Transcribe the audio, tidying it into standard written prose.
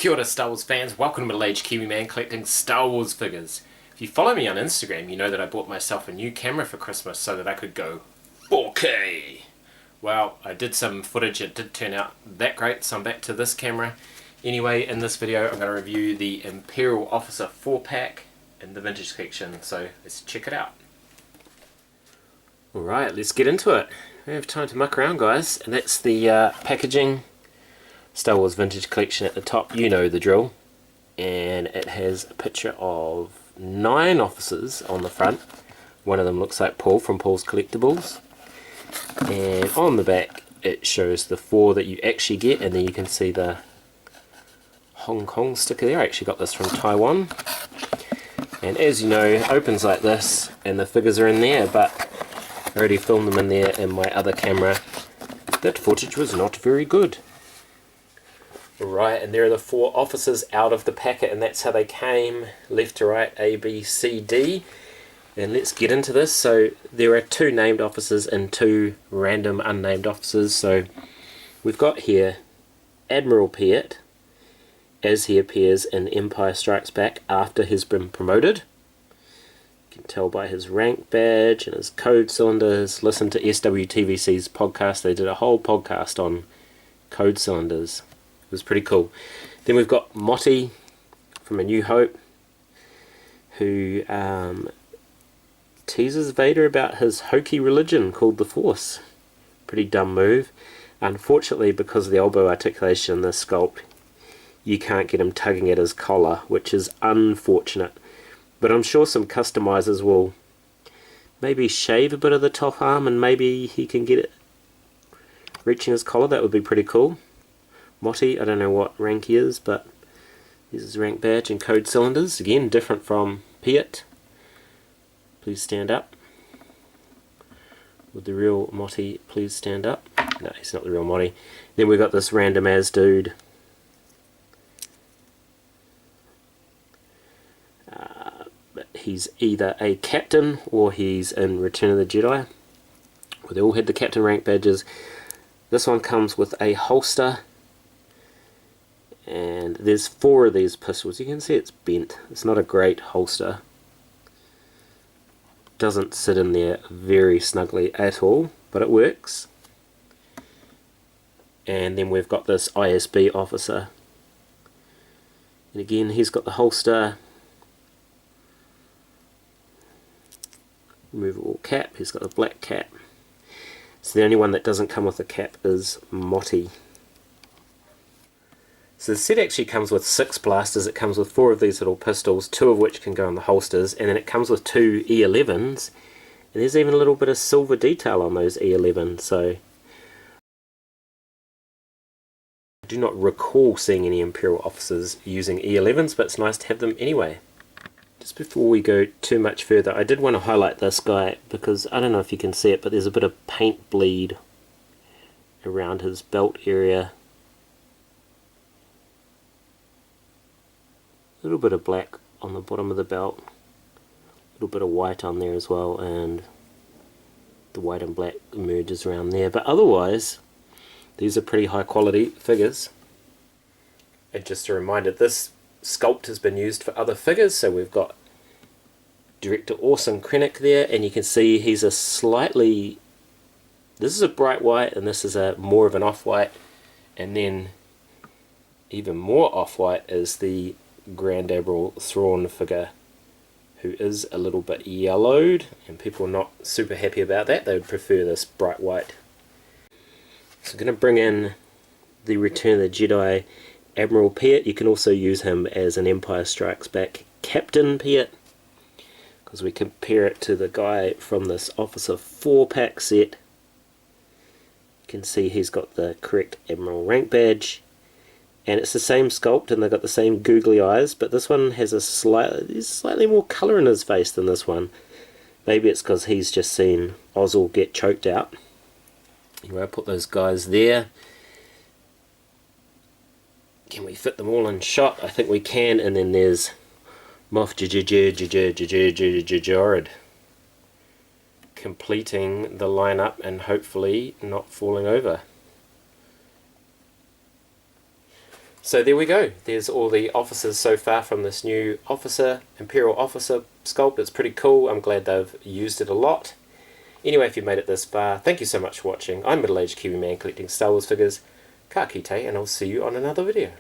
Kia ora Star Wars fans, welcome to middle-aged Kiwi man collecting Star Wars figures. If you follow me on Instagram, you know that I bought myself a new camera for Christmas so that I could go 4K. Well, I did some footage, it did turn out that great, so I'm back to this camera. Anyway, in this video I'm going to review the Imperial Officer 4-pack in the vintage collection, so let's check it out. Alright, let's get into it. We have time to muck around, guys, and that's the packaging. Star Wars Vintage Collection at the top, you know the drill, and it has a picture of 9 officers on the front. One of them looks like Paul from Paul's Collectibles, and on the back it shows the 4 that you actually get, and then you can see the Hong Kong sticker there. I actually got this from Taiwan, and as you know, it opens like this and the figures are in there, but I already filmed them in there in my other camera. That footage was not very good. Right, and there are the 4 officers out of the packet, and that's how they came, left to right, A, B, C, D. And let's get into this. So there are 2 named officers and 2 random unnamed officers. So we've got here Admiral Piet, as he appears in Empire Strikes Back after he's been promoted. You can tell by his rank badge and his code cylinders. Listen to SWTVC's podcast, they did a whole podcast on code cylinders. It was pretty cool. Then we've got Motti from A New Hope, who teases Vader about his hokey religion called the Force. Pretty dumb move. Unfortunately, because of the elbow articulation in this sculpt, you can't get him tugging at his collar, which is unfortunate. But I'm sure some customizers will maybe shave a bit of the top arm and maybe he can get it reaching his collar. That would be pretty cool. Motti, I don't know what rank he is, but here's his rank badge and code cylinders. Again, different from Piet. Please stand up. Would the real Motti please stand up? No, he's not the real Motti. Then we've got this random as dude. He's either a captain or he's in Return of the Jedi. Well, they all had the captain rank badges. This one comes with a holster. And there's 4 of these pistols. You can see it's bent. It's not a great holster. Doesn't sit in there very snugly at all, but it works. And then we've got this ISB officer. And again, he's got the holster. Removable cap. He's got the black cap. So the only one that doesn't come with a cap is Motti. So the set actually comes with 6 blasters. It comes with 4 of these little pistols, 2 of which can go in the holsters, and then it comes with 2 E11s, and there's even a little bit of silver detail on those E11s, so I do not recall seeing any Imperial officers using E11s, but it's nice to have them anyway. Just before we go too much further, I did want to highlight this guy, because I don't know if you can see it, but there's a bit of paint bleed around his belt area. A little bit of black on the bottom of the belt, a little bit of white on there as well, and the white and black merges around there. But otherwise, these are pretty high quality figures. And just a reminder, this sculpt has been used for other figures, so we've got Director Orson Krennic there, and you can see he's a slightly, this is a bright white and this is a more of an off-white, and then even more off-white is the Grand Admiral Thrawn figure, who is a little bit yellowed, and people are not super happy about that. They would prefer this bright white. So I'm going to bring in the Return of the Jedi Admiral Piet. You can also use him as an Empire Strikes Back Captain Piet, because we compare it to the guy from this Officer 4-pack set. You can see he's got the correct Admiral rank badge. And it's the same sculpt, and they've got the same googly eyes, but this one has a slightly more colour in his face than this one. Maybe it's because he's just seen Ozzel get choked out. Anyway, I'll put those guys there. Can we fit them all in shot? I think we can, and then there's Moff Jared completing the lineup and hopefully not falling over. So there we go. There's all the officers so far from this new Imperial officer sculpt. It's pretty cool. I'm glad they've used it a lot. Anyway, if you made it this far, thank you so much for watching. I'm middle-aged Kiwi man collecting Star Wars figures. Ka kite, and I'll see you on another video.